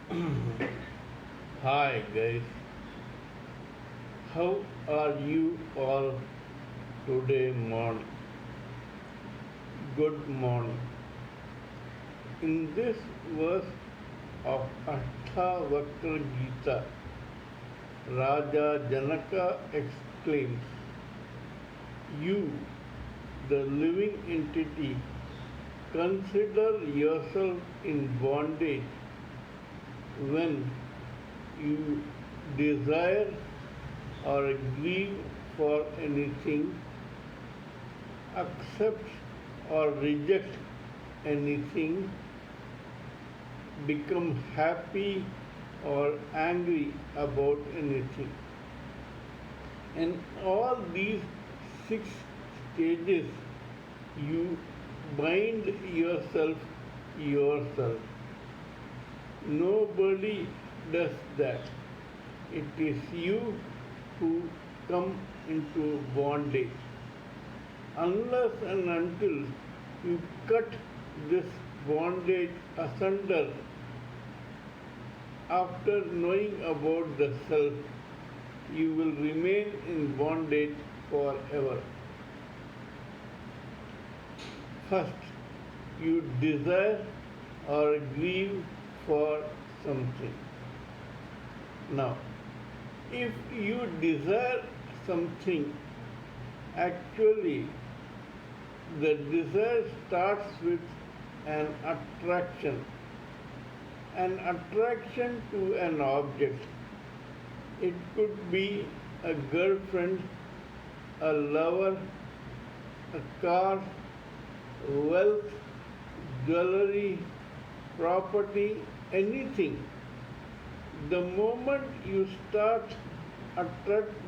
Hi guys, how are you all today morning? Good morning. In this verse of Ashtavakra Gita, Raja Janaka exclaims, You, the living entity, consider yourself in bondage when you desire or grieve for anything, accept or reject anything, become happy or angry about anything. And all these six stages, you bind yourself. Nobody does that. It is you who come into bondage. Unless and until you cut this bondage asunder after knowing about the self, you will remain in bondage forever. First, you desire or grieve for something. Now, if you desire something, actually the desire starts with an attraction. An attraction to an object. It could be a girlfriend, a lover, a car, wealth, jewelry, property, anything. The moment you start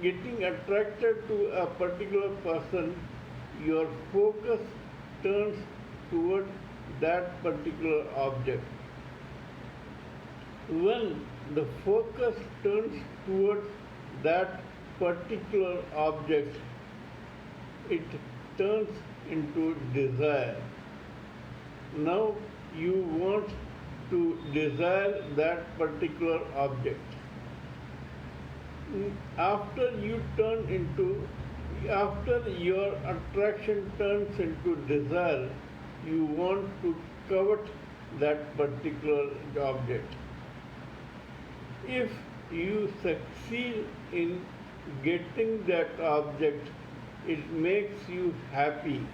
getting attracted to a particular person, your focus turns toward that particular object. When the focus turns towards that particular object, it turns into desire. Now you want to desire that particular object. After you turn into, after your attraction turns into desire, you want to covet that particular object. If you succeed in getting that object, it makes you happy.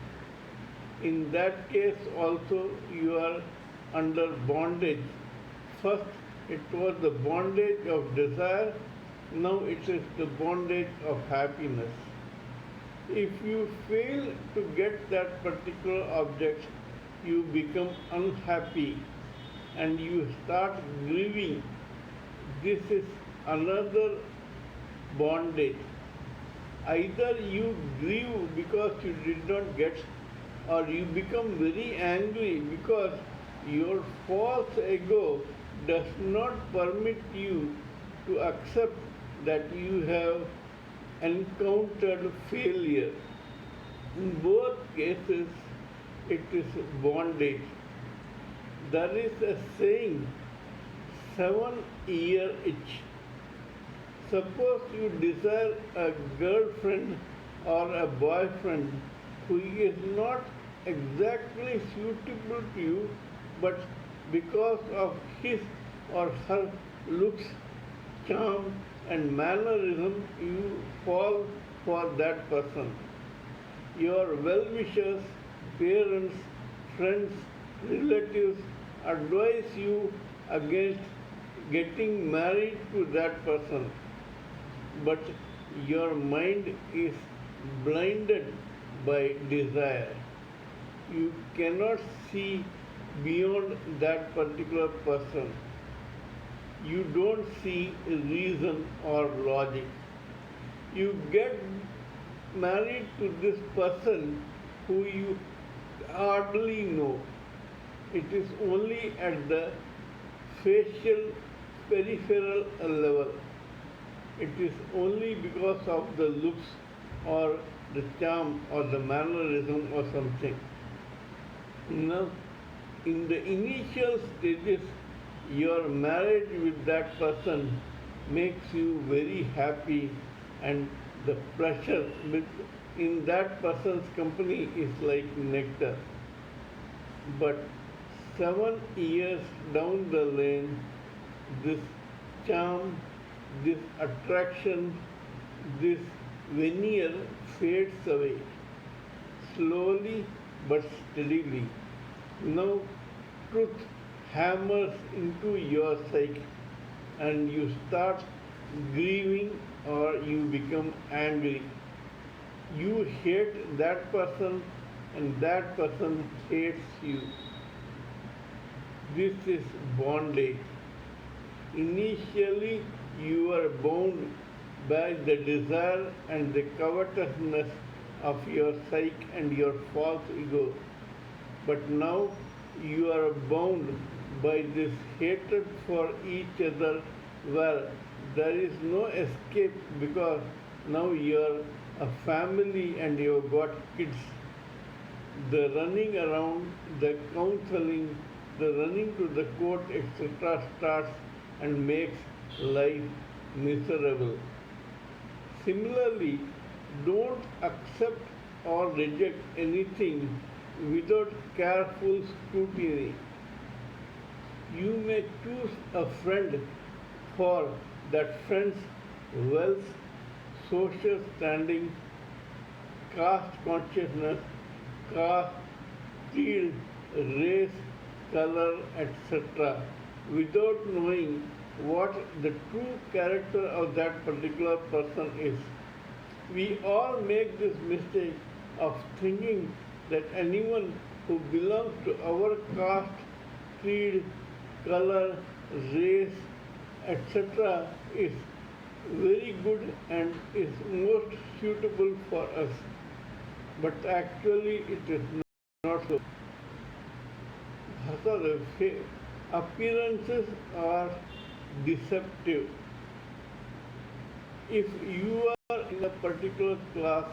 In that case also you are under bondage. First it was the bondage of desire, now it is the bondage of happiness. If you fail to get that particular object, you become unhappy and you start grieving. This is another bondage. Either you grieve because you did not get, or you become very angry because your false ego does not permit you to accept that you have encountered failure. In both cases, it is bondage. There is a saying, 7-year itch. Suppose you desire a girlfriend or a boyfriend who is not exactly suitable to you, but because of his or her looks, charm, and mannerism, you fall for that person. Your well-wishers, parents, friends, relatives advise you against getting married to that person, but your mind is blinded by desire. You cannot see beyond that particular person. You don't see reason or logic. You get married to this person who you hardly know. It is only at the facial peripheral level. It is only because of the looks or the charm or the mannerism or something. Now, in the initial stages, your marriage with that person makes you very happy, and the pleasure in that person's company is like nectar. But 7 years down the lane, this charm, this attraction, this veneer fades away, slowly but steadily. Now, truth hammers into your psyche, and you start grieving or you become angry. You hate that person, and that person hates you. This is bondage. Initially, you are bound by the desire and the covetousness of your psyche and your false ego. But now you are bound by this hatred for each other, where there is no escape because now you are a family and you have got kids. The running around, the counseling, the running to the court, etc., starts and makes life miserable. Similarly, don't accept or reject anything without careful scrutiny. You may choose a friend for that friend's wealth, social standing, caste consciousness, caste, creed, race, color, etc., without knowing what the true character of that particular person is. We all make this mistake of thinking that anyone who belongs to our caste, creed, color, race, etc., is very good and is most suitable for us. But actually, it is not so. So the appearances are deceptive. If you are in a particular class,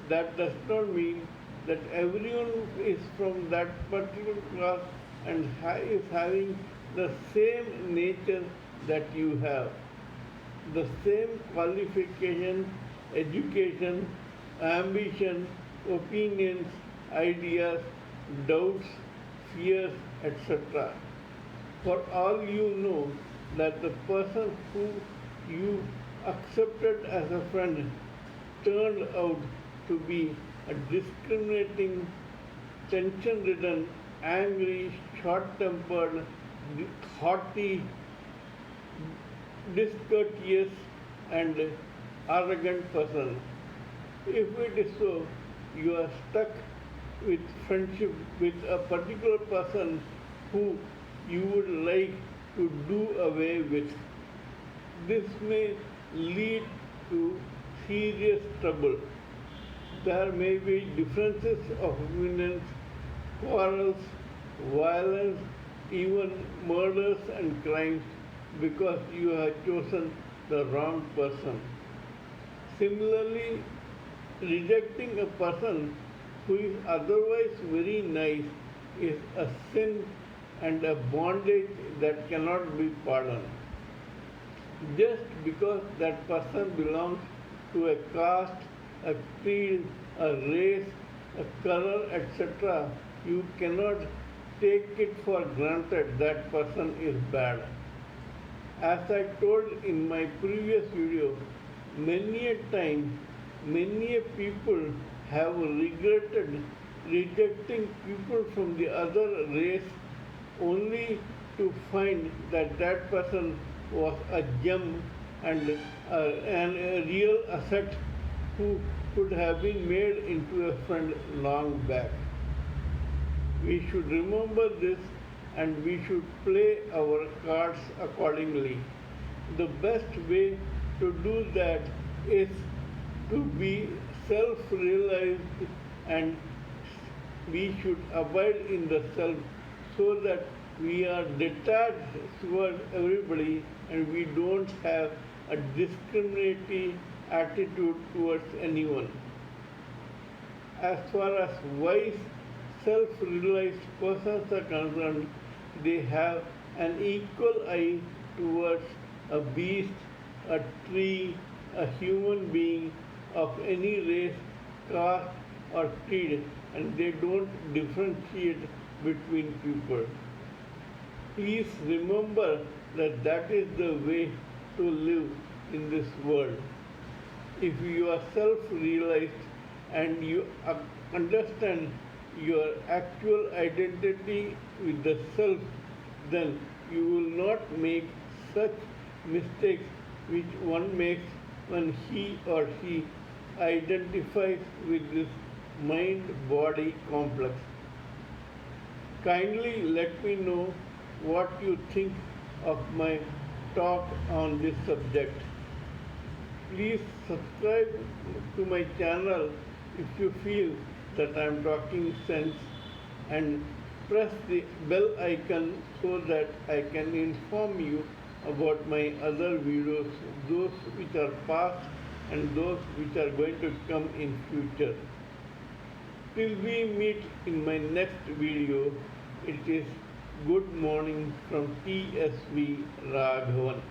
that does not mean that everyone is from that particular class and is having the same nature that you have, the same qualification, education, ambition, opinions, ideas, doubts, fears, etc. For all you know, that the person who you accepted as a friend turned out to be a discriminating, tension-ridden, angry, short-tempered, haughty, discourteous, and arrogant person. If it is so, you are stuck with friendship with a particular person who you would like to do away with. This may lead to serious trouble. There may be differences of opinions, quarrels, violence, even murders and crimes because you have chosen the wrong person. Similarly, rejecting a person who is otherwise very nice is a sin and a bondage that cannot be pardoned. Just because that person belongs to a caste, a creed, a race, a color, etc., you cannot take it for granted that person is bad. As I told in my previous video, many a time, many a people have regretted rejecting people from the other race only to find that that person was a gem and a real asset who could have been made into a friend long back. We should remember this and we should play our cards accordingly. The best way to do that is to be self-realized, and we should abide in the self so that we are detached towards everybody and we don't have a discriminatory attitude towards anyone. As far as wise, self-realized persons are concerned, they have an equal eye towards a beast, a tree, a human being of any race, caste, or creed, and they don't differentiate between people. Please remember that that is the way to live in this world. If you are self realized and you understand your actual identity with the self, then you will not make such mistakes which one makes when he or she identifies with this mind body complex. Kindly let me know what you think of my talk on this subject. Please subscribe to my channel if you feel that I am talking sense, and press the bell icon so that I can inform you about my other videos, those which are past and those which are going to come in future. Till we meet in my next video, it is good morning from TSV Raghavan.